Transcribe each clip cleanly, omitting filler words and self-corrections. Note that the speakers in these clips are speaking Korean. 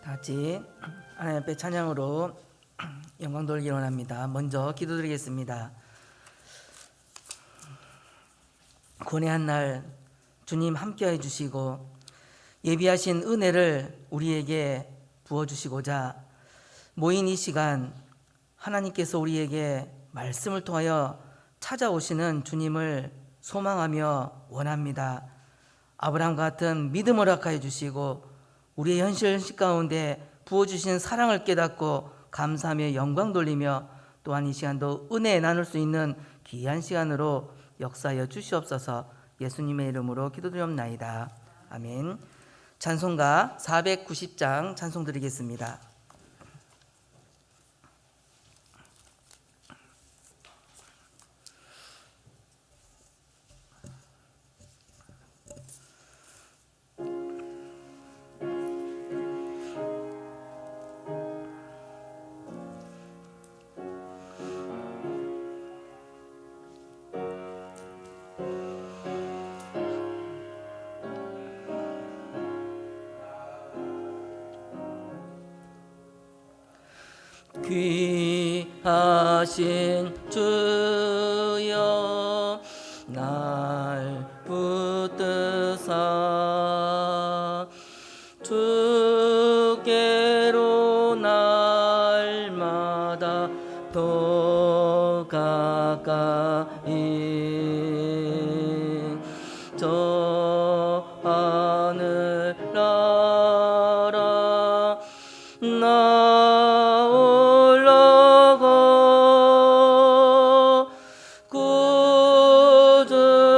다 같이 하나님 앞에 찬양으로 영광 돌리기 원합니다. 먼저 기도드리겠습니다. 고뇌한 날 주님 함께해 주시고 예비하신 은혜를 우리에게 부어주시고자 모인 이 시간 하나님께서 우리에게 말씀을 통하여 찾아오시는 주님을 소망하며 원합니다. 아브라함 같은 믿음을 허락하여 주시고 우리의 현실 가운데 부어주신 사랑을 깨닫고 감사하며 영광 돌리며 또한 이 시간도 은혜 나눌 수 있는 귀한 시간으로 역사하여 주시옵소서. 예수님의 이름으로 기도드리옵나이다. 아멘. 찬송가 490장 찬송 드리겠습니다. 귀하신 주여 날 붙드사 주께로 날마다 더 가까이 저 하늘 나라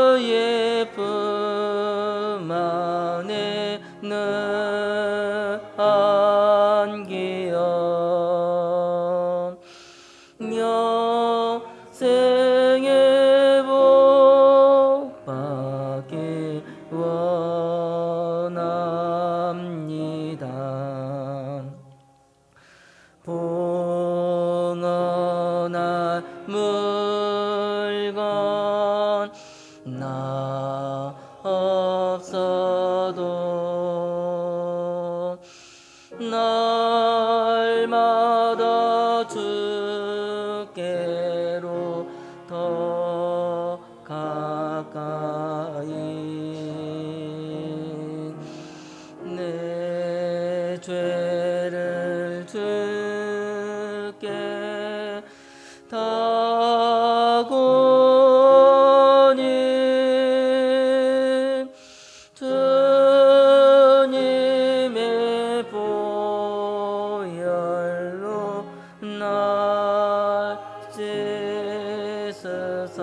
구주의 품 안에 늘 안기어 영생의 복 받기 원합니다. 봉헌할 물건 나 없어도 날마다 주께로 더 가까이 내 죄를 주께 다고니 주님의 보혈로 날 씻으사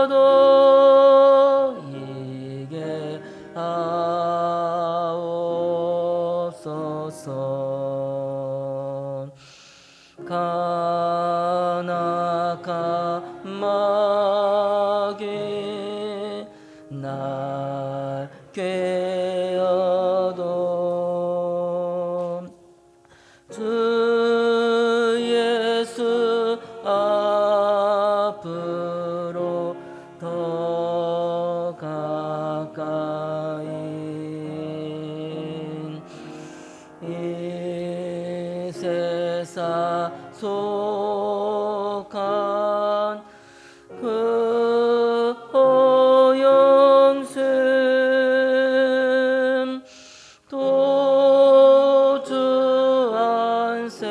누구보다도 이게 하옵소서. 간악한 마귀 날 꾀어도 주 예수 앞으로 더 가까이 이 세상 속한 그 허영심 또 주 안세가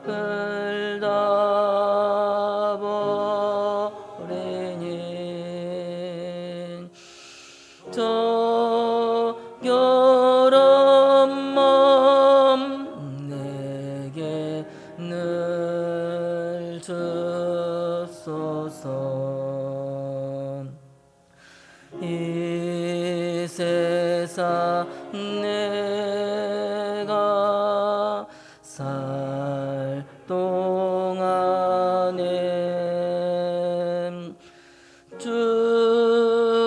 흘다 버리니 정결한 마음 내게 늘 주소서. 이 세상 내가 살 동안에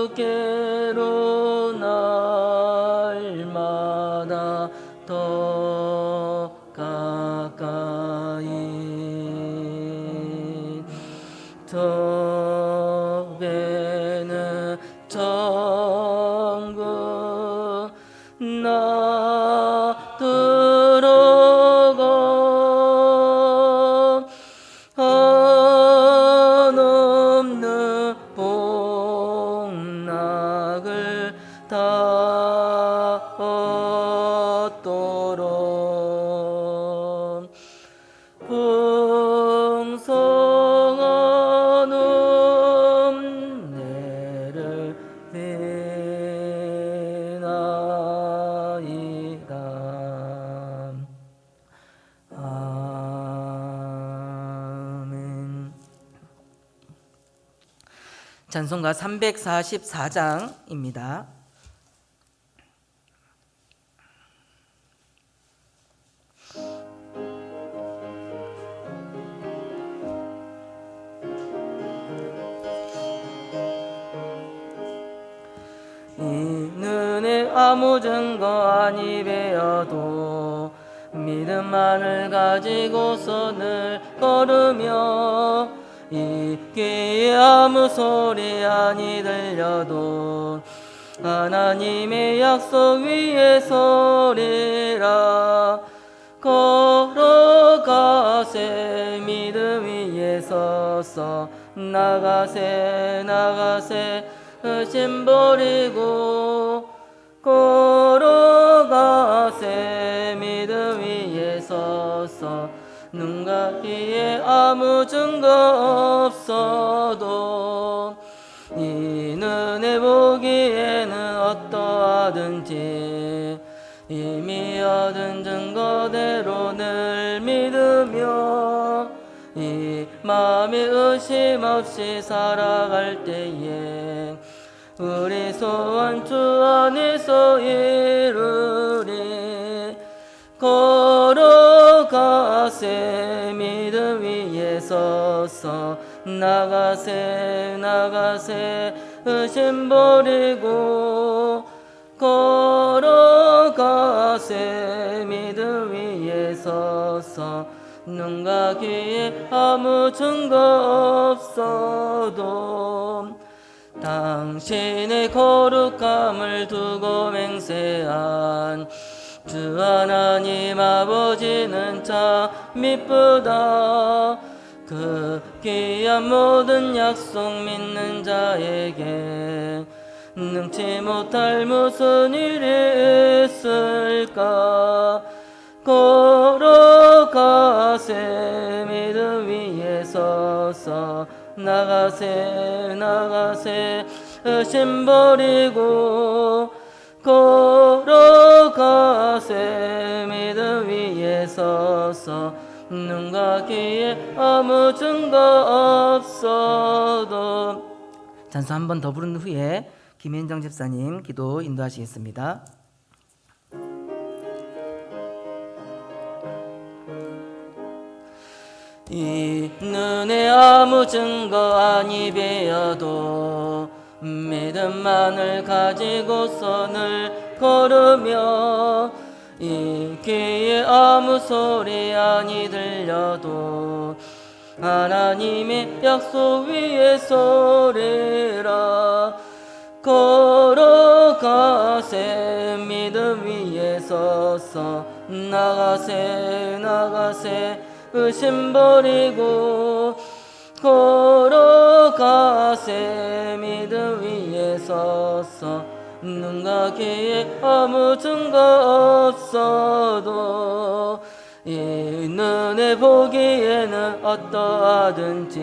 주께로 날마다 더 가까이 더 천국 나 들어가 한없는 복락을 다 얻도록 풍성한 은혜를 비나이다. 아멘. 찬송가 344장입니다. 이 눈에 아무 증거 아니 배어도 믿음만을 가지고서 늘 걸으며 이 귀에 아무 소리 아니 들려도 하나님의 약속 위에 서리라. 걸어가세 믿음 위에 서서 나가세 나가세 의심 버리고 걸어가세 믿음 위에 서서 눈과 귀에 아무 증거 없어도 이 눈에 보기에는 어떠하든지 이미 얻은 증거대로 늘 믿으며 이 마음에 의심 없이 살아갈 때에 우리 소원 주 안에서 이루리. 걸어가세 믿음 위에 서서 나가세 나가세 의심 버리고 걸어가세 믿음 위에 서서 눈과 귀에 아무 증거 없어도 당신의 거룩함을 두고 맹세한 주 하나님 아버지는 참 미쁘다. 그 귀한 모든 약속 믿는 자에게 능치 못할 무슨 일이 있을까. 걸어가세 믿음 위에 서서 나가세 나가세 의심 버리고 걸어가세 믿음 위에 서서 눈과 귀에 아무 증거 없어도. 찬수 한 번 더 부른 후에 김현정 집사님 기도 인도하시겠습니다. 이 눈에 아무 증거 아니 배어도 믿음만을 가지고서 늘 걸으며 이 귀에 아무 소리 아니 들려도 하나님의 약속 위에 서리라. 걸어가세 믿음 위에 서서 나가세 나가세 의심 버리고 걸어가세 믿음 위에 서서 눈과 귀에 아무 증거 없어도 이 눈에 보기에는 어떠하든지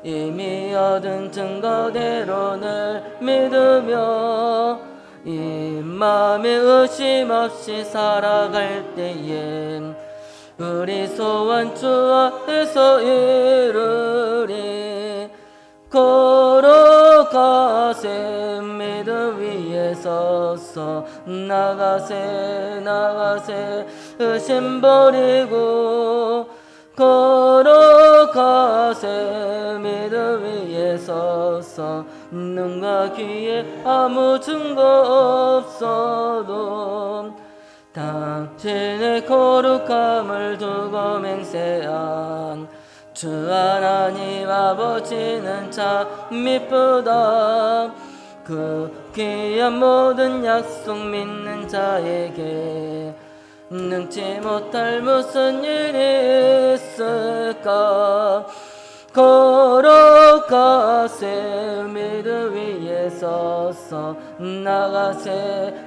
이미 얻은 증거대로 늘 믿으며 이 마음에 의심 없이 살아갈 때엔 우리 소원 주 앞에서 이루리. 걸어가세 믿음 위에 서서 나가세 나가세 의심 버리고 걸어가세 믿음 위에 서서 눈과 귀에 아무 증거 없어도 당신의 거룩함을 두고 맹세한 주 하나님 아버지는 참 미쁘다. 그 귀한 모든 약속 믿는 자에게 능치 못할 무슨 일이 있을까. 걸어가세 믿음 위에 서서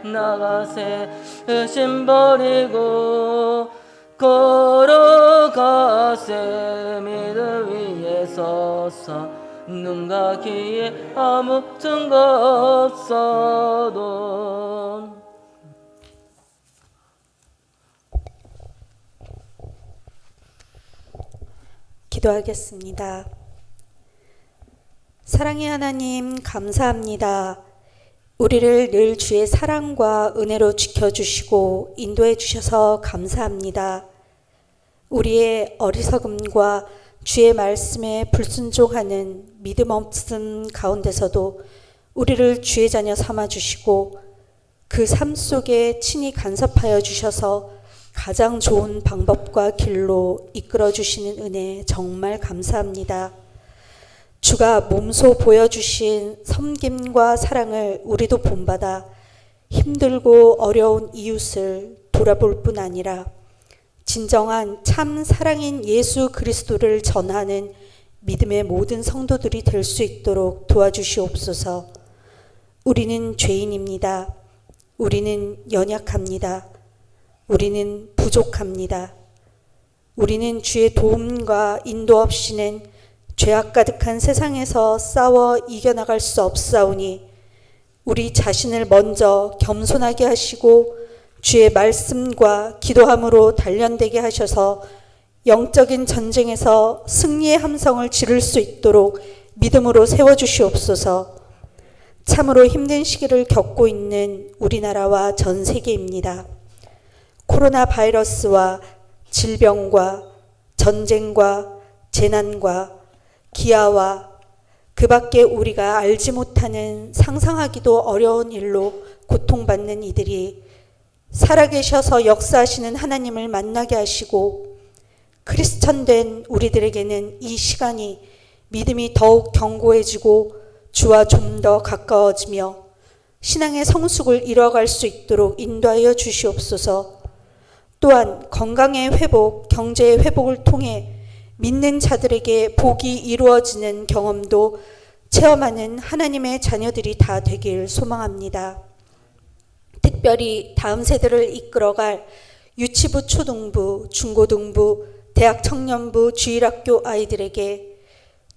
나가세 의심 버리고 걸어가세 믿음 위에 서서 눈과 귀에 아무 증거 없어도. 기도하겠습니다. 사랑의 하나님, 감사합니다. 우리를 늘 주의 사랑과 은혜로 지켜주시고 인도해 주셔서 감사합니다. 우리의 어리석음과 주의 말씀에 불순종하는 믿음 없음 가운데서도 우리를 주의 자녀 삼아주시고 그 삶 속에 친히 간섭하여 주셔서 가장 좋은 방법과 길로 이끌어 주시는 은혜 정말 감사합니다. 주가 몸소 보여주신 섬김과 사랑을 우리도 본받아 힘들고 어려운 이웃을 돌아볼 뿐 아니라 진정한 참 사랑인 예수 그리스도를 전하는 믿음의 모든 성도들이 될 수 있도록 도와주시옵소서. 우리는 죄인입니다. 우리는 연약합니다. 우리는 부족합니다. 우리는 주의 도움과 인도 없이는 죄악 가득한 세상에서 싸워 이겨나갈 수 없사오니 우리 자신을 먼저 겸손하게 하시고 주의 말씀과 기도함으로 단련되게 하셔서 영적인 전쟁에서 승리의 함성을 지를 수 있도록 믿음으로 세워주시옵소서. 참으로 힘든 시기를 겪고 있는 우리나라와 전 세계입니다. 코로나 바이러스와 질병과 전쟁과 재난과 기아와 그 밖에 우리가 알지 못하는 상상하기도 어려운 일로 고통받는 이들이 살아계셔서 역사하시는 하나님을 만나게 하시고 크리스천된 우리들에게는 이 시간이 믿음이 더욱 견고해지고 주와 좀 더 가까워지며 신앙의 성숙을 이뤄갈 수 있도록 인도하여 주시옵소서. 또한 건강의 회복, 경제의 회복을 통해 믿는 자들에게 복이 이루어지는 경험도 체험하는 하나님의 자녀들이 다 되길 소망합니다. 특별히 다음 세대를 이끌어갈 유치부, 초등부, 중고등부, 대학 청년부, 주일학교 아이들에게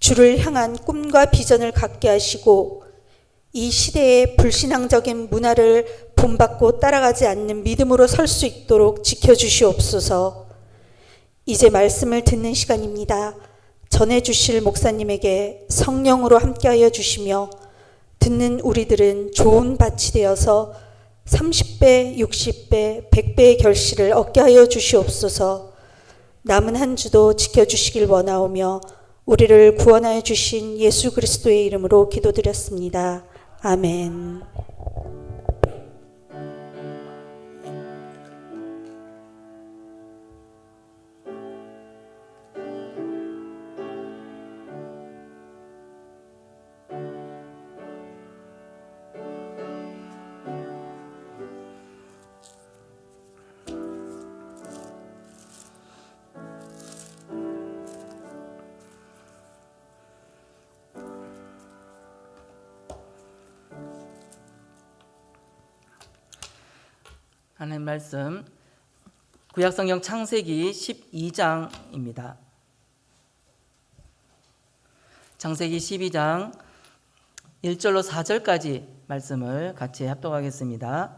주를 향한 꿈과 비전을 갖게 하시고 이 시대의 불신앙적인 문화를 본받고 따라가지 않는 믿음으로 설 수 있도록 지켜주시옵소서. 이제 말씀을 듣는 시간입니다. 전해주실 목사님에게 성령으로 함께하여 주시며 듣는 우리들은 좋은 밭이 되어서 30배, 60배, 100배의 결실을 얻게 하여 주시옵소서. 남은 한 주도 지켜주시길 원하오며 우리를 구원하여 주신 예수 그리스도의 이름으로 기도드렸습니다. 아멘. 하나님 말씀 구약성경 창세기 12장입니다. 창세기 12장 1절로 4절까지 말씀을 같이 합독하겠습니다.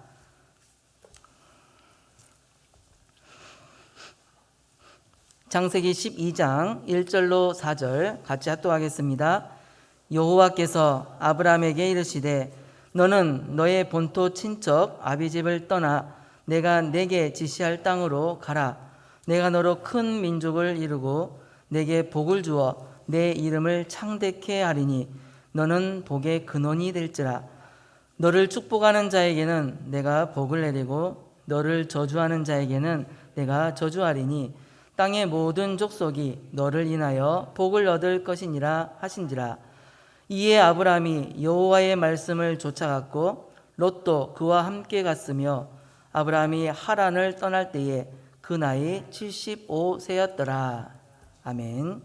창세기 12장 1절로 4절 같이 합독하겠습니다. 여호와께서 아브라함에게 이르시되 너는 너의 본토 친척 아비집을 떠나 내가 내게 지시할 땅으로 가라. 내가 너로 큰 민족을 이루고 내게 복을 주어 내 이름을 창대케 하리니 너는 복의 근원이 될지라. 너를 축복하는 자에게는 내가 복을 내리고 너를 저주하는 자에게는 내가 저주하리니 땅의 모든 족속이 너를 인하여 복을 얻을 것이니라 하신지라. 이에 아브라함이 여호와의 말씀을 쫓아갔고 롯도 그와 함께 갔으며 아브라함이 하란을 떠날 때에 그 나이 75세였더라. 아멘.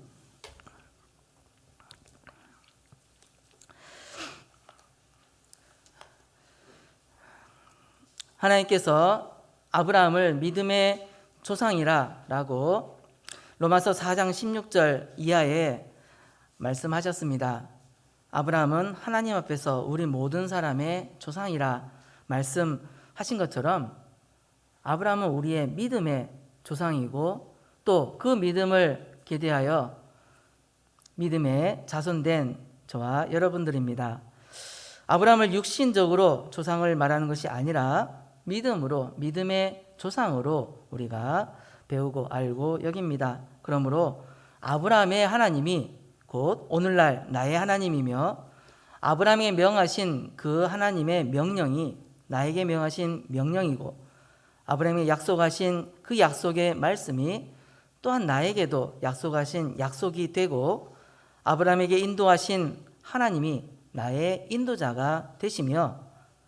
하나님께서 아브라함을 믿음의 조상이라 라고 로마서 4장 16절 이하에 말씀하셨습니다. 아브라함은 하나님 앞에서 우리 모든 사람의 조상이라 말씀하신 것처럼 아브라함은 우리의 믿음의 조상이고 또 그 믿음을 기대하여 믿음의 자손된 저와 여러분들입니다. 아브라함을 육신적으로 조상을 말하는 것이 아니라 믿음으로, 믿음의 조상으로 우리가 배우고 알고 여깁니다. 그러므로 아브라함의 하나님이 곧 오늘날 나의 하나님이며 아브라함에게 명하신 그 하나님의 명령이 나에게 명하신 명령이고 아브라함에게 약속하신 그 약속의 말씀이 또한 나에게도 약속하신 약속이 되고 아브라함에게 인도하신 하나님이 나의 인도자가 되시며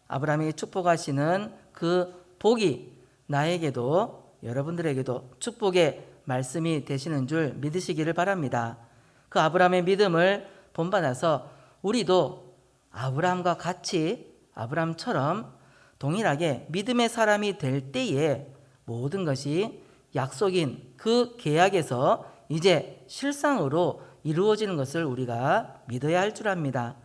아브라함에게 축복하시는 그 복이 나에게도 여러분들에게도 축복의 말씀이 되시는 줄 믿으시기를 바랍니다. 그 아브라함의 믿음을 본받아서 우리도 아브라함과 같이 아브라함처럼 동일하게 믿음의 사람이 될 때에 모든 것이 약속인 그 계약에서 이제 실상으로 이루어지는 것을 우리가 믿어야 할 줄 압니다.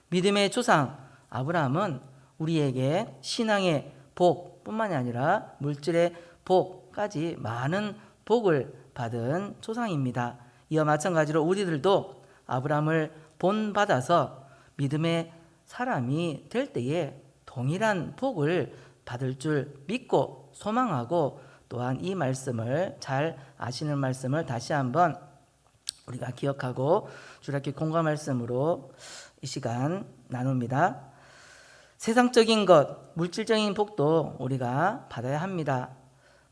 믿음의 조상 아브라함은 우리에게 신앙의 복뿐만이 아니라 물질의 복까지 많은 복을 받은 조상입니다. 이와 마찬가지로 우리들도 아브라함을 본받아서 믿음의 사람이 될 때에 동일한 복을 받을 줄 믿고 소망하고 또한 이 말씀을 잘 아시는 말씀을 다시 한번 우리가 기억하고 주일학교 공과 말씀으로 이 시간 나눕니다. 세상적인 것, 물질적인 복도 우리가 받아야 합니다.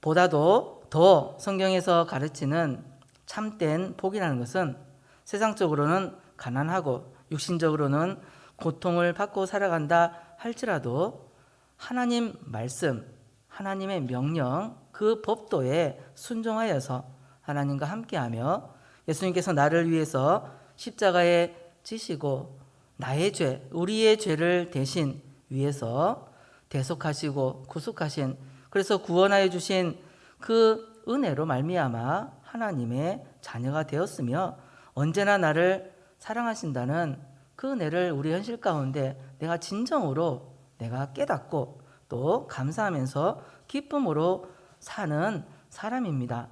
보다도 더 성경에서 가르치는 참된 복이라는 것은 세상적으로는 가난하고 육신적으로는 고통을 받고 살아간다 할지라도 하나님 말씀, 하나님의 명령, 그 법도에 순종하여서 하나님과 함께하며 예수님께서 나를 위해서 십자가에 지시고 나의 죄, 우리의 죄를 대신 위해서 대속하시고 구속하신 그래서 구원하여 주신 그 은혜로 말미암아 하나님의 자녀가 되었으며 언제나 나를 사랑하신다는 그 은혜를 우리 현실 가운데 내가 진정으로 내가 깨닫고 또 감사하면서 기쁨으로 사는 사람입니다.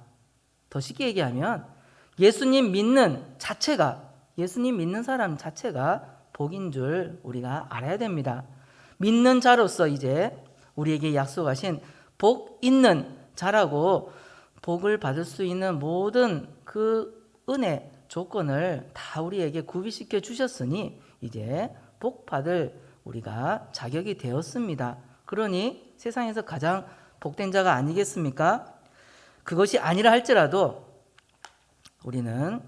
더 쉽게 얘기하면 예수님 믿는 사람 자체가 복인 줄 우리가 알아야 됩니다. 믿는 자로서 이제 우리에게 약속하신 복 있는 자라고 복을 받을 수 있는 모든 그 은혜 조건을 다 우리에게 구비시켜 주셨으니 이제 복 받을 우리가 자격이 되었습니다. 그러니 세상에서 가장 복된 자가 아니겠습니까? 그것이 아니라 할지라도 우리는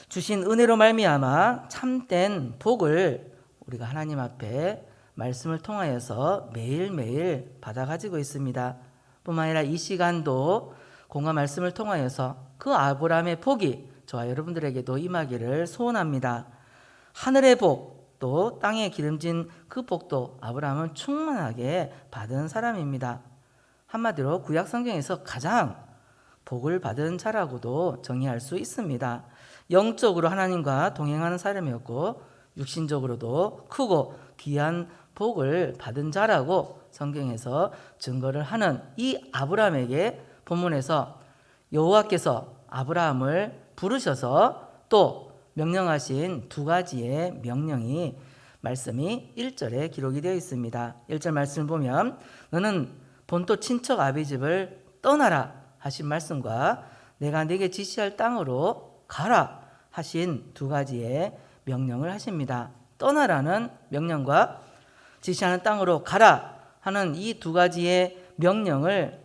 주신 은혜로 말미암아 참된 복을 우리가 하나님 앞에 말씀을 통하여서 매일매일 받아 가지고 있습니다. 뿐만 아니라 이 시간도 공과 말씀을 통하여서 그 아브라함의 복이 저와 여러분들에게도 임하기를 소원합니다. 하늘의 복 또 땅에 기름진 그 복도 아브라함은 충만하게 받은 사람입니다. 한마디로 구약 성경에서 가장 복을 받은 자라고도 정의할 수 있습니다. 영적으로 하나님과 동행하는 사람이었고 육신적으로도 크고 귀한 복을 받은 자라고 성경에서 증거를 하는 이 아브라함에게 본문에서 여호와께서 아브라함을 부르셔서 또 명령하신 두 가지의 명령이 말씀이 1절에 기록이 되어 있습니다. 1절 말씀을 보면 너는 본토 친척 아비 집을 떠나라 하신 말씀과 내가 네게 지시할 땅으로 가라 하신 두 가지의 명령을 하십니다. 떠나라는 명령과 지시하는 땅으로 가라 하는 이 두 가지의 명령을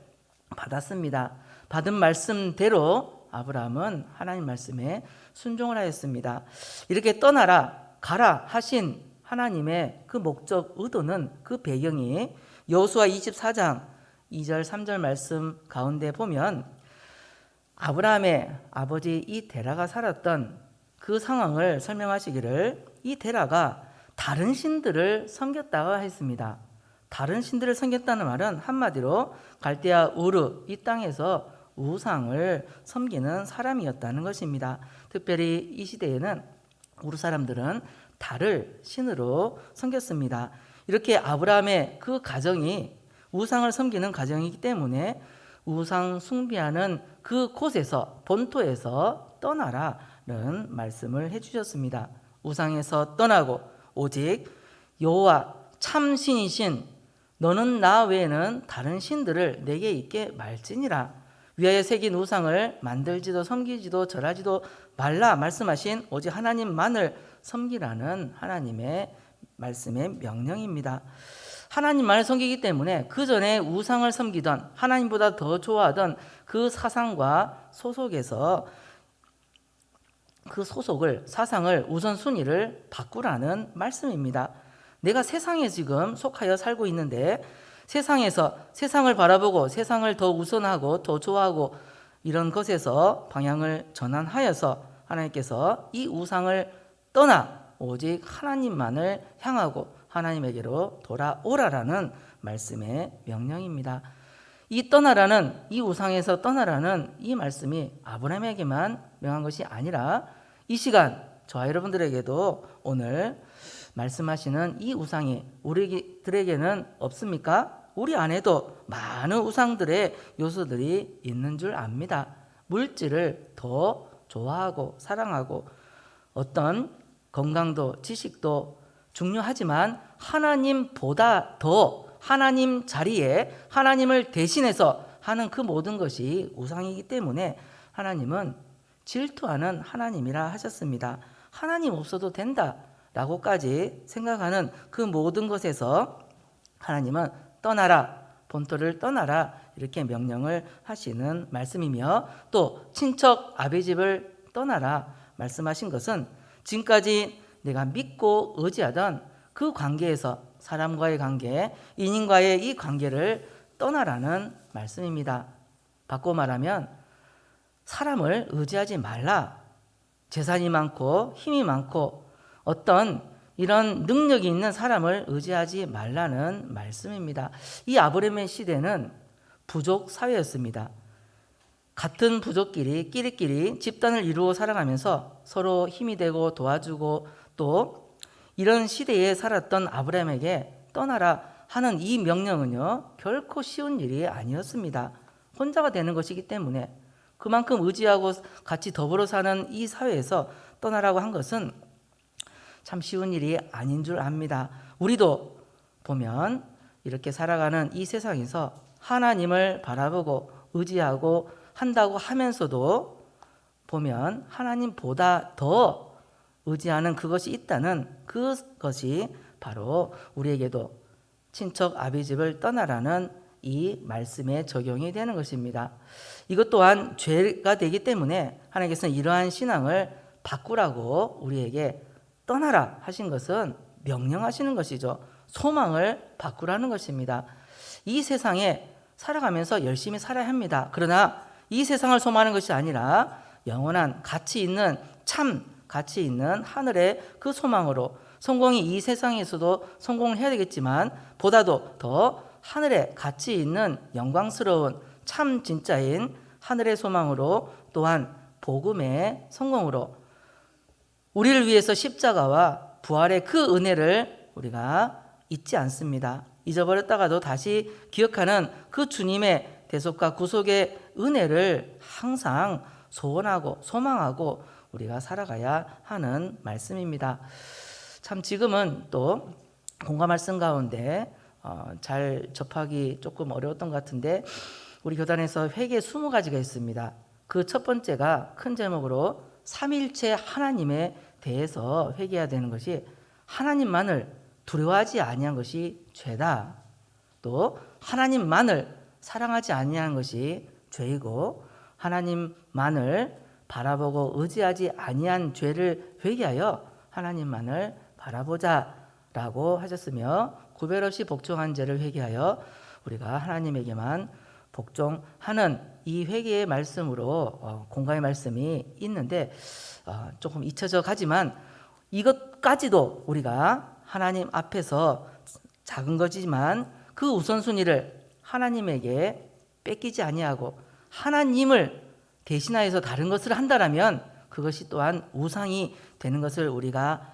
받았습니다. 받은 말씀대로 아브라함은 하나님 말씀에 순종을 하였습니다. 이렇게 떠나라, 가라 하신 하나님의 그 목적, 의도는, 그 배경이 여호수아 24장 2절 3절 말씀 가운데 보면 아브라함의 아버지 이 데라가 살았던 그 상황을 설명하시기를, 이 데라가 다른 신들을 섬겼다고 했습니다. 다른 신들을 섬겼다는 말은 한마디로 갈대아 우르 이 땅에서 우상을 섬기는 사람이었다는 것입니다. 특별히 이 시대에는 우르 사람들은 달을 신으로 섬겼습니다. 이렇게 아브라함의 그 가정이 우상을 섬기는 가정이기 때문에 우상 숭배하는 그 곳에서, 본토에서 떠나라는 말씀을 해주셨습니다. 우상에서 떠나고 오직 여호와 참 신이신 너는 나 외에는 다른 신들을 내게 있게 말지니라. 위하여 새긴 우상을 만들지도 섬기지도 절하지도 말라 말씀하신 오직 하나님만을 섬기라는 하나님의 말씀의 명령입니다. 하나님만을 섬기기 때문에 그 전에 우상을 섬기던, 하나님보다 더 좋아하던 그 사상과 소속에서 그 소속을, 사상을, 우선순위를 바꾸라는 말씀입니다. 내가 세상에 지금 속하여 살고 있는데 세상에서 세상을 바라보고 세상을 더 우선하고 더 좋아하고 이런 것에서 방향을 전환하여서 하나님께서 이 우상을 떠나 오직 하나님만을 향하고 하나님에게로 돌아오라라는 말씀의 명령입니다. 이 떠나라는, 이 우상에서 떠나라는 이 말씀이 아브라함에게만 명한 것이 아니라 이 시간 저와 여러분들에게도 오늘 말씀하시는 이 우상이 우리들에게는 없습니까? 우리 안에도 많은 우상들의 요소들이 있는 줄 압니다. 물질을 더 좋아하고 사랑하고 어떤 건강도 지식도 중요하지만 하나님보다 더 하나님 자리에 하나님을 대신해서 하는 그 모든 것이 우상이기 때문에 하나님은 질투하는 하나님이라 하셨습니다. 하나님 없어도 된다 라고까지 생각하는 그 모든 것에서 하나님은 떠나라, 본토를 떠나라 이렇게 명령을 하시는 말씀이며, 또 친척 아비집을 떠나라 말씀하신 것은 지금까지 내가 믿고 의지하던 그 관계에서, 사람과의 관계, 인인과의 이 관계를 떠나라는 말씀입니다. 바꿔 말하면 사람을 의지하지 말라. 재산이 많고 힘이 많고 어떤 이런 능력이 있는 사람을 의지하지 말라는 말씀입니다. 이 아브라함의 시대는 부족 사회였습니다. 같은 부족끼리 끼리끼리 집단을 이루어 살아가면서 서로 힘이 되고 도와주고, 또 이런 시대에 살았던 아브라함에게 떠나라 하는 이 명령은요 결코 쉬운 일이 아니었습니다. 혼자가 되는 것이기 때문에 그만큼 의지하고 같이 더불어 사는 이 사회에서 떠나라고 한 것은 참 쉬운 일이 아닌 줄 압니다. 우리도 보면 이렇게 살아가는 이 세상에서 하나님을 바라보고 의지하고 한다고 하면서도 보면 하나님보다 더 의지하는 그것이 있다는 그것이 바로 우리에게도 친척 아비집을 떠나라는 이 말씀에 적용이 되는 것입니다. 이것 또한 죄가 되기 때문에 하나님께서는 이러한 신앙을 바꾸라고 우리에게 떠나라 하신 것은 명령하시는 것이죠. 소망을 바꾸라는 것입니다. 이 세상에 살아가면서 열심히 살아야 합니다. 그러나 이 세상을 소망하는 것이 아니라 영원한 가치 있는, 참 가치 있는 하늘의 그 소망으로, 성공이 이 세상에서도 성공을 해야 되겠지만 보다도 더 하늘의 가치 있는 영광스러운 참 진짜인 하늘의 소망으로, 또한 복음의 성공으로 우리를 위해서 십자가와 부활의 그 은혜를 우리가 잊지 않습니다. 잊어버렸다가도 다시 기억하는 그 주님의 대속과 구속의 은혜를 항상 소원하고 소망하고 우리가 살아가야 하는 말씀입니다. 참 지금은 또 공감 말씀 가운데 잘 접하기 조금 어려웠던 것 같은데, 우리 교단에서 회개 20가지가 있습니다. 그 첫 번째가 큰 제목으로 삼일체 하나님에 대해서 회개해야 되는 것이, 하나님만을 두려워하지 아니한 것이 죄다. 또 하나님만을 사랑하지 아니한 것이 죄이고, 하나님만을 바라보고 의지하지 아니한 죄를 회개하여 하나님만을 바라보자라고 하셨으며 구별 없이 복종한 죄를 회개하여 우리가 하나님에게만 복종하는 이 회개의 말씀으로 공감의 말씀이 있는데 조금 잊혀져 가지만 이것까지도 우리가 하나님 앞에서 작은 거지만 그 우선순위를 하나님에게 뺏기지 아니하고 하나님을 대신하여서 다른 것을 한다라면 그것이 또한 우상이 되는 것을 우리가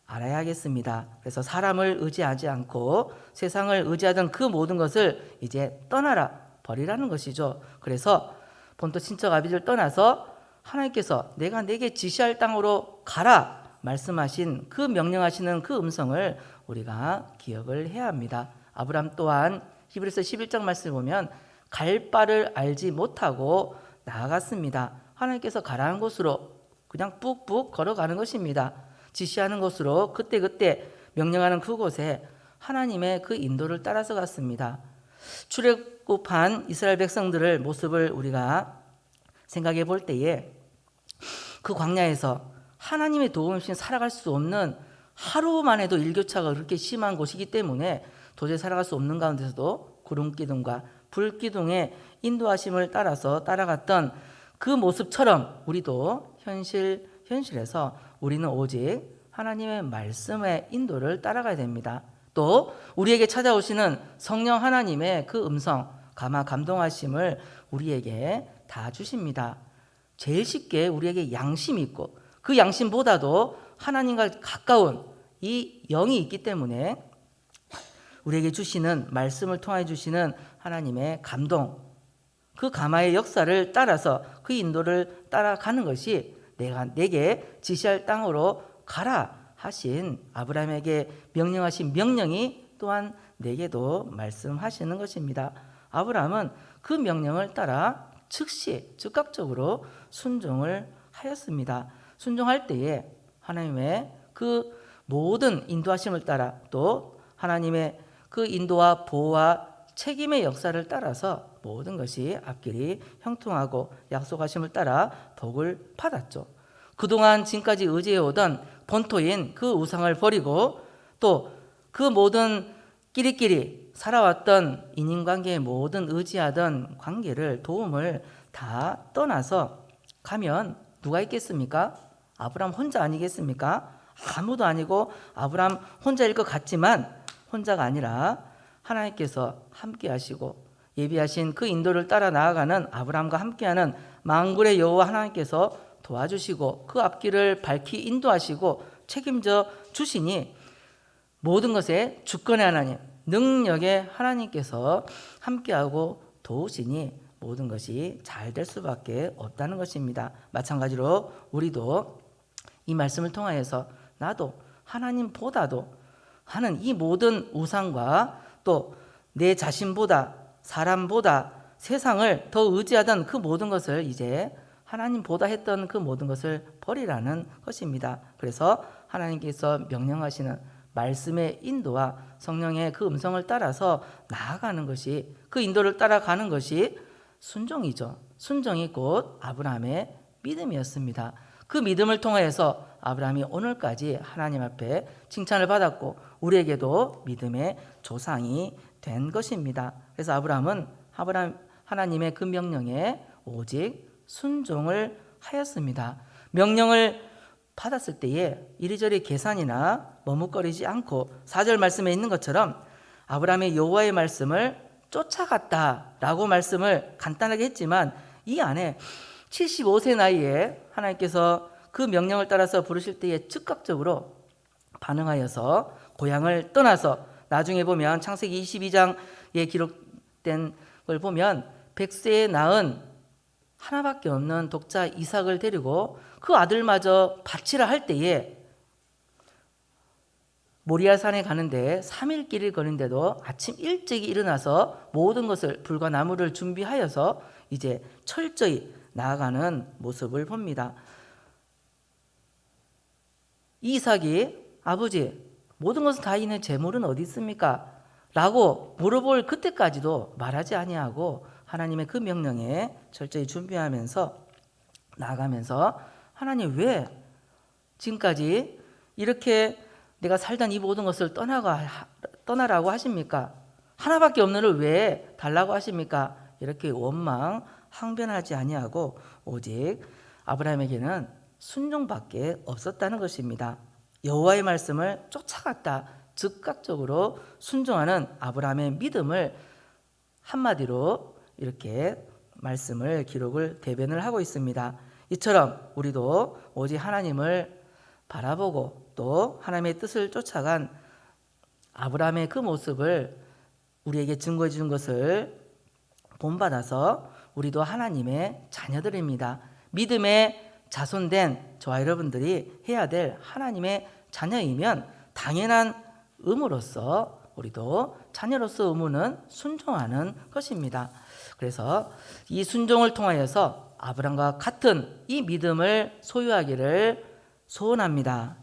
알아야겠습니다. 그래서 사람을 의지하지 않고 세상을 의지하던 그 모든 것을 이제 떠나라, 버리라는 것이죠. 그래서 본토 친척 아비를 떠나서 하나님께서 내가 내게 지시할 땅으로 가라 말씀하신 그 명령하시는 그 음성을 우리가 기억을 해야 합니다. 아브람 또한 히브리서 11장 말씀을 보면 갈 바를 알지 못하고 나아갔습니다. 하나님께서 가라는 곳으로 그냥 뿍뿍 걸어가는 것입니다. 지시하는 곳으로 그때그때 명령하는 그곳에 하나님의 그 인도를 따라서 갔습니다. 출애굽한 이스라엘 백성들의 모습을 우리가 생각해 볼 때에 그 광야에서 하나님의 도움 없이 살아갈 수 없는 하루만 해도 일교차가 그렇게 심한 곳이기 때문에 도저히 살아갈 수 없는 가운데서도 구름기둥과 불기둥의 인도하심을 따라서 따라갔던 그 모습처럼 우리도 현실에서 우리는 오직 하나님의 말씀의 인도를 따라가야 됩니다. 또 우리에게 찾아오시는 성령 하나님의 그 음성, 감화 감동하심을 우리에게 다 주십니다. 제일 쉽게 우리에게 양심이 있고 그 양심보다도 하나님과 가까운 이 영이 있기 때문에 우리에게 주시는 말씀을 통해 주시는 하나님의 감동, 그 감화의 역사를 따라서 그 인도를 따라가는 것이 내게 지시할 땅으로 가라 하신 아브라함에게 명령하신 명령이 또한 내게도 말씀하시는 것입니다. 아브라함은 그 명령을 따라 즉시 즉각적으로 순종을 하였습니다. 순종할 때에 하나님의 그 모든 인도하심을 따라 또 하나님의 그 인도와 보호와 책임의 역사를 따라서 모든 것이 앞길이 형통하고 약속하심을 따라 복을 받았죠. 그동안 지금까지 의지해오던 본토인 그 우상을 버리고 또 그 모든 끼리끼리 살아왔던 인인관계의 모든 의지하던 관계를 도움을 다 떠나서 가면 누가 있겠습니까? 아브라함 혼자 아니겠습니까? 아무도 아니고 아브라함 혼자일 것 같지만 혼자가 아니라 하나님께서 함께 하시고 예비하신 그 인도를 따라 나아가는 아브라함과 함께하는 만군의 여호와 하나님께서 도와주시고 그 앞길을 밝히 인도하시고 책임져 주시니 모든 것에 주권의 하나님, 능력의 하나님께서 함께하고 도우시니 모든 것이 잘 될 수밖에 없다는 것입니다. 마찬가지로 우리도 이 말씀을 통하여서 나도 하나님보다도 하는 이 모든 우상과 또 내 자신보다 사람보다 세상을 더 의지하던 그 모든 것을 이제 하나님보다 했던 그 모든 것을 버리라는 것입니다. 그래서 하나님께서 명령하시는 말씀의 인도와 성령의 그 음성을 따라서 나아가는 것이 그 인도를 따라가는 것이 순종이죠. 순종이 곧 아브라함의 믿음이었습니다. 그 믿음을 통하여서 아브라함이 오늘까지 하나님 앞에 칭찬을 받았고 우리에게도 믿음의 조상이 된 것입니다. 그래서 아브라함은 하나님의 그 명령에 오직 순종을 하였습니다. 명령을 받았을 때에 이리저리 계산이나 머뭇거리지 않고 4절 말씀에 있는 것처럼 아브라함의 여호와의 말씀을 쫓아갔다라고 말씀을 간단하게 했지만 이 안에 75세 나이에 하나님께서 그 명령을 따라서 부르실 때에 즉각적으로 반응하여서 고향을 떠나서 나중에 보면 창세기 22장에 기록된 걸 보면 100세에 낳은 하나밖에 없는 독자 이삭을 데리고 그 아들마저 바치라 할 때에 모리아 산에 가는데 3일 길을 거는데도 아침 일찍 일어나서 모든 것을 불과 나무를 준비하여서 이제 철저히 나아가는 모습을 봅니다. 이삭이 아버지 모든 것을 다 있는 재물은 어디 있습니까? 라고 물어볼 그때까지도 말하지 아니하고 하나님의 그 명령에 철저히 준비하면서 나아가면서 하나님 왜 지금까지 이렇게 내가 살던 이 모든 것을 떠나라고 하십니까? 하나밖에 없는 을 왜 달라고 하십니까? 이렇게 원망 항변하지 아니하고 오직 아브라함에게는 순종밖에 없었다는 것입니다. 여호와의 말씀을 쫓아갔다. 즉각적으로 순종하는 아브라함의 믿음을 한마디로 이렇게 말씀을 기록을 대변을 하고 있습니다. 이처럼 우리도 오직 하나님을 바라보고 또 하나님의 뜻을 쫓아간 아브라함의 그 모습을 우리에게 증거해 주는 것을 본받아서 우리도 하나님의 자녀들입니다. 믿음의 자손된 저와 여러분들이 해야 될 하나님의 자녀이면 당연한 의무로서 우리도 자녀로서 의무는 순종하는 것입니다. 그래서 이 순종을 통하여서 아브라함과 같은 이 믿음을 소유하기를 소원합니다.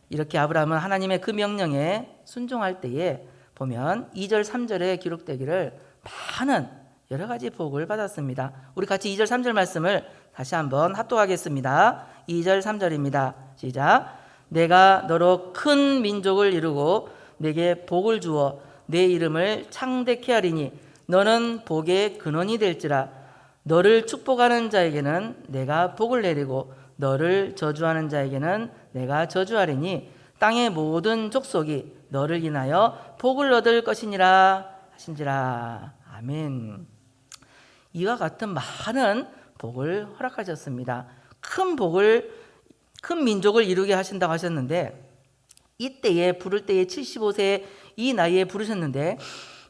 이렇게 아브라함은 하나님의 그 명령에 순종할 때에 보면 2절 3절에 기록되기를 많은 여러 가지 복을 받았습니다. 우리 같이 2절 3절 말씀을 다시 한번 합독하겠습니다. 2절 3절입니다. 시작. 내가 너로 큰 민족을 이루고 내게 복을 주어 내 이름을 창대케 하리니 너는 복의 근원이 될지라. 너를 축복하는 자에게는 내가 복을 내리고 너를 저주하는 자에게는 내가 저주하리니 땅의 모든 족속이 너를 인하여 복을 얻을 것이니라 하신지라. 아멘. 이와 같은 많은 복을 허락하셨습니다. 큰 민족을 이루게 하신다고 하셨는데 이때에 부를 때에 75세 이 나이에 부르셨는데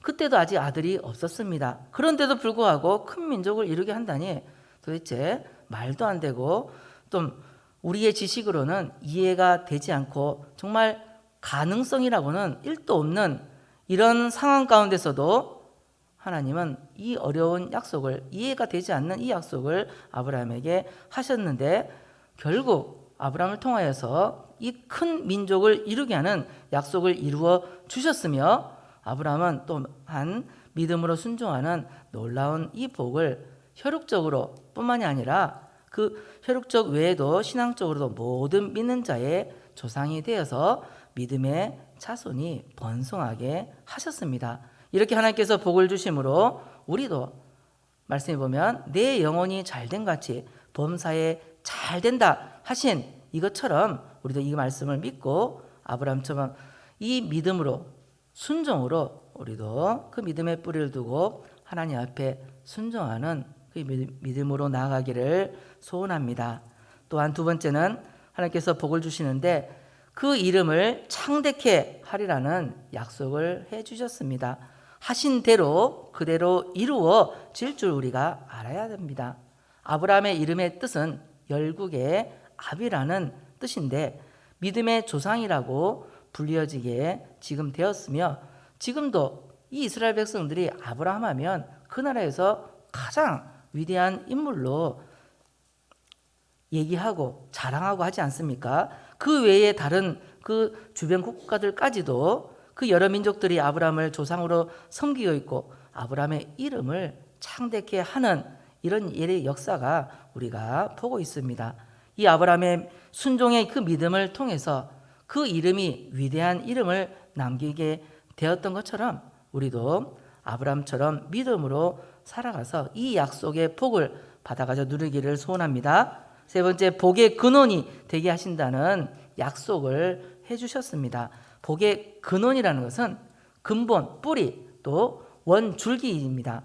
그때도 아직 아들이 없었습니다. 그런데도 불구하고 큰 민족을 이루게 한다니 도대체 말도 안 되고 좀 우리의 지식으로는 이해가 되지 않고 정말 가능성이라고는 1도 없는 이런 상황 가운데서도 하나님은 이 어려운 약속을, 이해가 되지 않는 이 약속을 아브라함에게 하셨는데 결국 아브라함을 통하여서 이 큰 민족을 이루게 하는 약속을 이루어 주셨으며 아브라함은 또한 믿음으로 순종하는 놀라운 이 복을 혈육적으로 뿐만이 아니라 그 혈육적 외에도 신앙적으로도 모든 믿는 자의 조상이 되어서 믿음의 자손이 번성하게 하셨습니다. 이렇게 하나님께서 복을 주심으로 우리도 말씀해 보면 내 영혼이 잘된 같이 범사에 잘된다 하신 이것처럼 우리도 이 말씀을 믿고 아브라함처럼 이 믿음으로 순종으로 우리도 그 믿음의 뿌리를 두고 하나님 앞에 순종하는 그 믿음으로 나아가기를 소원합니다. 또한 두 번째는 하나님께서 복을 주시는데 그 이름을 창대케 하리라는 약속을 해 주셨습니다. 하신 대로 그대로 이루어질 줄 우리가 알아야 됩니다. 아브라함의 이름의 뜻은 열국의 아비라는 뜻인데 믿음의 조상이라고 불리어지게 지금 되었으며 지금도 이 이스라엘 백성들이 아브라함 하면 그 나라에서 가장 위대한 인물로 얘기하고 자랑하고 하지 않습니까? 그 외에 다른 그 주변 국가들까지도 그 여러 민족들이 아브라함을 조상으로 섬기고 있고 아브라함의 이름을 창대케 하는 이런 일의 역사가 우리가 보고 있습니다. 이 아브라함의 순종의 그 믿음을 통해서 그 이름이 위대한 이름을 남기게 되었던 것처럼 우리도 아브라함처럼 믿음으로 살아가서 이 약속의 복을 받아가져 누리기를 소원합니다. 세 번째, 복의 근원이 되게 하신다는 약속을 해주셨습니다. 복의 근원이라는 것은 근본, 뿌리, 또 원줄기입니다.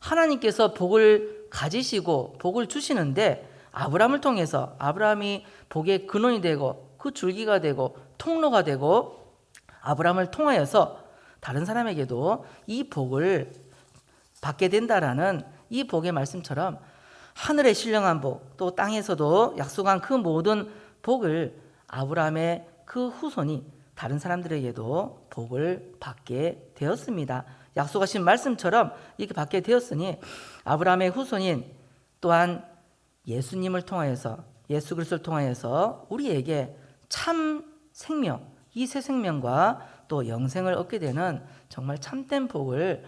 하나님께서 복을 가지시고 복을 주시는데 아브라함을 통해서 아브라함이 복의 근원이 되고 그 줄기가 되고 통로가 되고 아브라함을 통하여서 다른 사람에게도 이 복을 받게 된다라는 이 복의 말씀처럼 하늘의 신령한 복, 또 땅에서도 약속한 그 모든 복을 아브라함의 그 후손이 다른 사람들에게도 복을 받게 되었습니다. 약속하신 말씀처럼 이렇게 받게 되었으니 아브라함의 후손인 또한 예수님을 통하여서 예수 그리스도를 통하여서 우리에게 참 생명, 이 새 생명과 또 영생을 얻게 되는 정말 참된 복을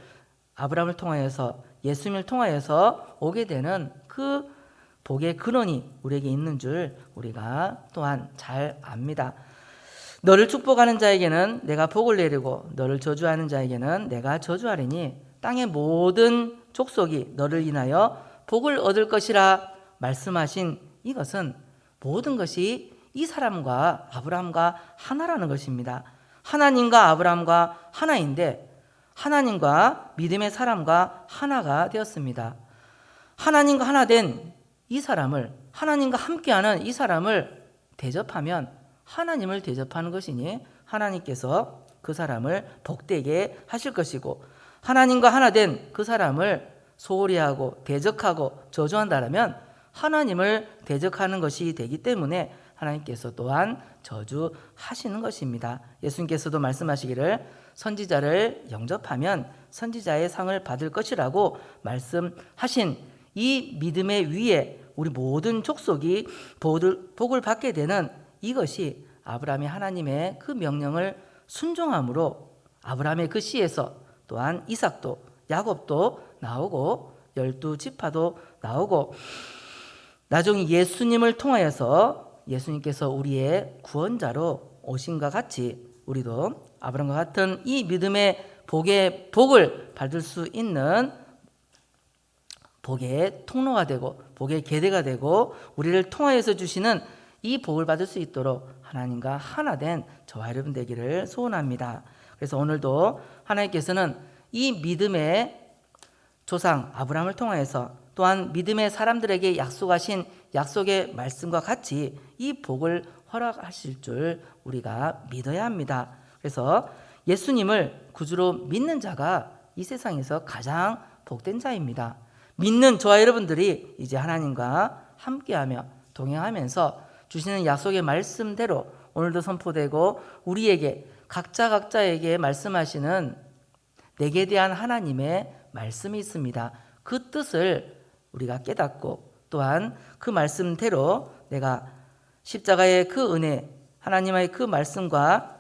아브라함을 통하여서 예수님을 통하여서 오게 되는 그 복의 근원이 우리에게 있는 줄 우리가 또한 잘 압니다. 너를 축복하는 자에게는 내가 복을 내리고 너를 저주하는 자에게는 내가 저주하리니 땅의 모든 족속이 너를 인하여 복을 얻을 것이라 말씀하신 이것은 모든 것이 이 사람과 아브라함과 하나라는 것입니다. 하나님과 아브라함과 하나인데 하나님과 믿음의 사람과 하나가 되었습니다. 하나님과 하나 된 이 사람을, 하나님과 함께하는 이 사람을 대접하면 하나님을 대접하는 것이니 하나님께서 그 사람을 복되게 하실 것이고, 하나님과 하나 된 그 사람을 소홀히 하고 대적하고 저주한다면 하나님을 대적하는 것이 되기 때문에 하나님께서 또한 저주하시는 것입니다. 예수님께서도 말씀하시기를 선지자를 영접하면 선지자의 상을 받을 것이라고 말씀하신 이 믿음의 위에 우리 모든 족속이 복을 받게 되는 이것이 아브라함이 하나님의 그 명령을 순종함으로 아브라함의 그 씨에서 또한 이삭도 야곱도 나오고 12지파도 나오고 나중에 예수님을 통하여서 예수님께서 우리의 구원자로 오신과 같이 우리도 아브라함과 같은 이 믿음의 복을 받을 수 있는 복의 통로가 되고 복의 계대가 되고 우리를 통하여서 주시는 이 복을 받을 수 있도록 하나님과 하나 된 저와 여러분 되기를 소원합니다. 그래서 오늘도 하나님께서는 이 믿음의 조상 아브라함을 통하여서 또한 믿음의 사람들에게 약속하신 약속의 말씀과 같이 이 복을 허락하실 줄 우리가 믿어야 합니다. 그래서 예수님을 구주로 믿는 자가 이 세상에서 가장 복된 자입니다. 믿는 저와 여러분들이 이제 하나님과 함께하며 동행하면서 주시는 약속의 말씀대로 오늘도 선포되고 우리에게 각자에게 말씀하시는 내게 대한 하나님의 말씀이 있습니다. 그 뜻을 우리가 깨닫고 또한 그 말씀대로 내가 십자가의 그 은혜, 하나님의 그 말씀과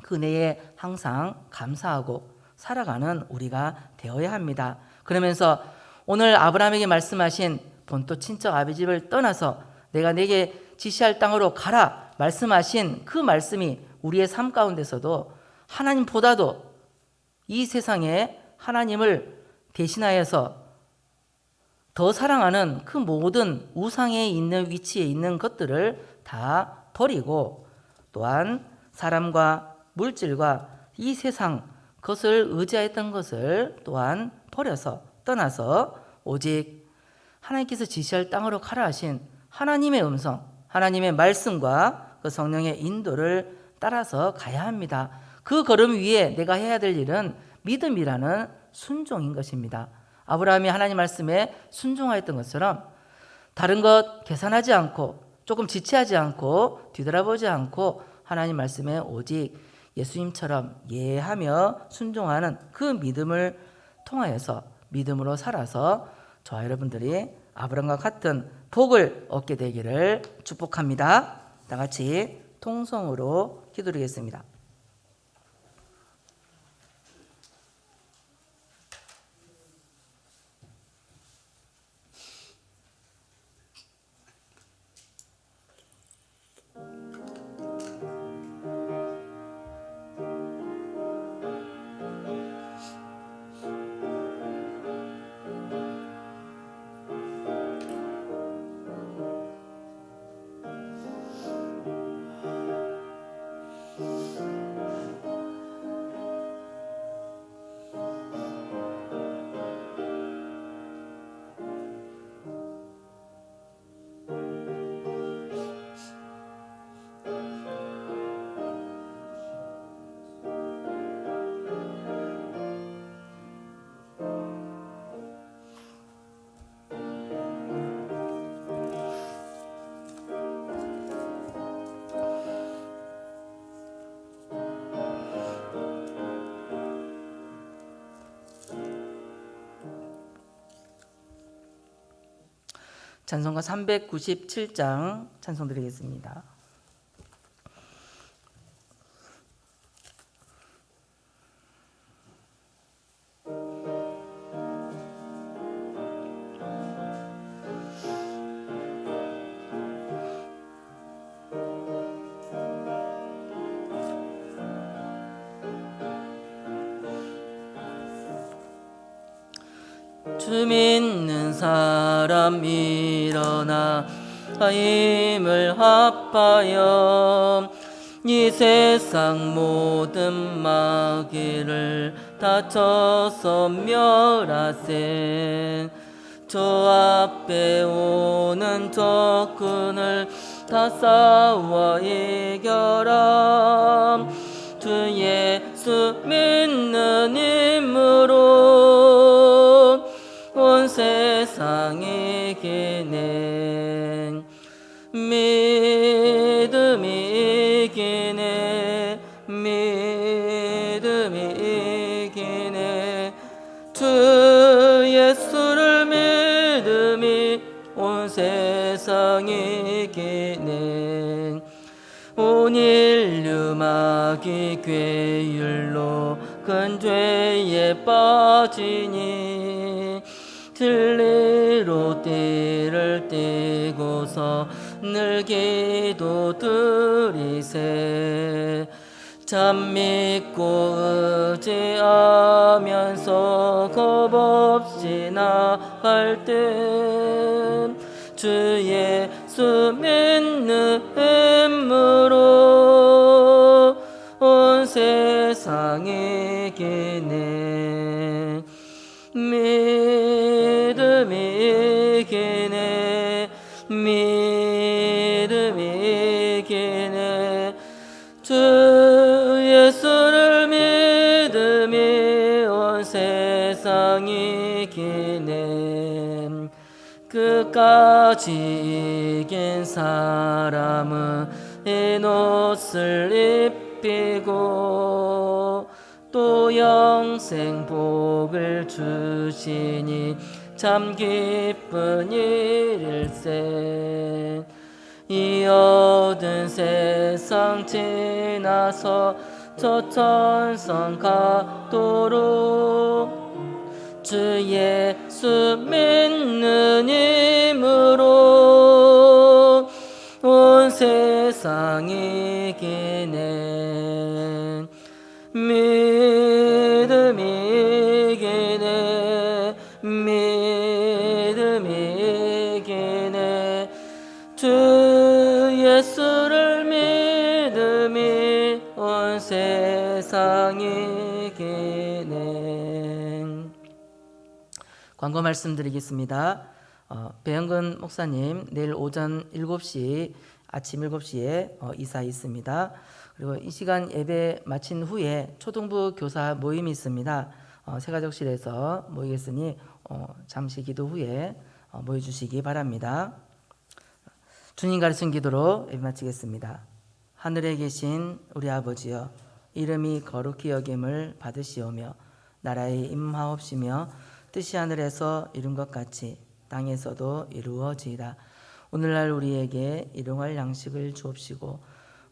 그 은혜에 항상 감사하고 살아가는 우리가 되어야 합니다. 그러면서 오늘 아브라함에게 말씀하신 본토 친척 아비 집을 떠나서 내가 내게 지시할 땅으로 가라 말씀하신 그 말씀이 우리의 삶 가운데서도 하나님보다도 이 세상에 하나님을 대신하여서 더 사랑하는 그 모든 우상에 있는 위치에 있는 것들을 다 버리고 또한 사람과 물질과 이 세상 그것을 의지했던 것을 또한 버려서 떠나서 오직 하나님께서 지시할 땅으로 가라 하신 하나님의 음성, 하나님의 말씀과 그 성령의 인도를 따라서 가야 합니다. 그 걸음 위에 내가 해야 될 일은 믿음이라는 순종인 것입니다. 아브라함이 하나님 말씀에 순종하였던 것처럼 다른 것 계산하지 않고 조금 지체하지 않고 뒤돌아보지 않고 하나님 말씀에 오직 예수님처럼 예하며 순종하는 그 믿음을 통하여서 믿음으로 살아서 저와 여러분들이 아브라함과 같은 복을 얻게 되기를 축복합니다. 다 같이 통성으로 기도드리겠습니다. 찬송가 397장 찬송 드리겠습니다. 주 믿는 사람 일어나 힘을 합하여 이 세상 모든 마귀를 다쳐서 멸하세. 저 앞에 오는 적군을 다 싸워 이겨라. 주 예수 믿는 힘으로 온 세상이 이기네. 믿음이 이기네. 믿음이 이기네. 주 예수를 믿음이 온 세상이 이기네. 온 인류 마귀 괴율로 큰 죄에 빠지니 진리로 띠를 띠고서 늘 기도 드리세. 참 믿고 의지하면서 겁없이 나갈 때 주 예수 믿는 힘으로 온 세상이 이기네. 믿음이 이기네. 믿음이 이기네. 주 예수를 믿음이 온 세상이 이기네. 끝까지 이긴 사람은 흰 옷을 입히고 또 영생 복을 주시니 참 기쁜 일일세. 이 얻은 세상 지나서 저 천성 가도록 주 예수 믿는 힘으로 온 세상이 이기네. 믿음이 이기네. 믿음이 이기네. 주 예수를 믿음이 온 세상이 이기네. 광고 말씀드리겠습니다. 배영근 목사님 내일 오전 7시 아침 7시에 이사 있습니다. 그리고 이 시간 예배 마친 후에 초등부 교사 모임이 있습니다. 새가족실에서 모이겠으니 잠시 기도 후에 모여주시기 바랍니다. 주님 가르친 기도로 예배 마치겠습니다. 하늘에 계신 우리 아버지여, 이름이 거룩히 여김을 받으시오며 나라의 임하옵시며 뜻이 하늘에서 이룬 것 같이 땅에서도 이루어지이다. 오늘날 우리에게 일용할 양식을 주옵시고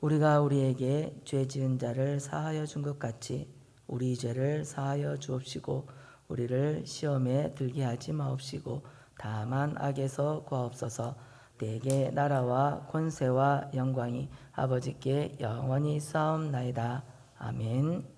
우리가 우리에게 죄 지은 자를 사하여 준 것 같이 우리 죄를 사하여 주옵시고 우리를 시험에 들게 하지 마옵시고 다만 악에서 구하옵소서. 내게 나라와 권세와 영광이 아버지께 영원히 싸움나이다. 아멘.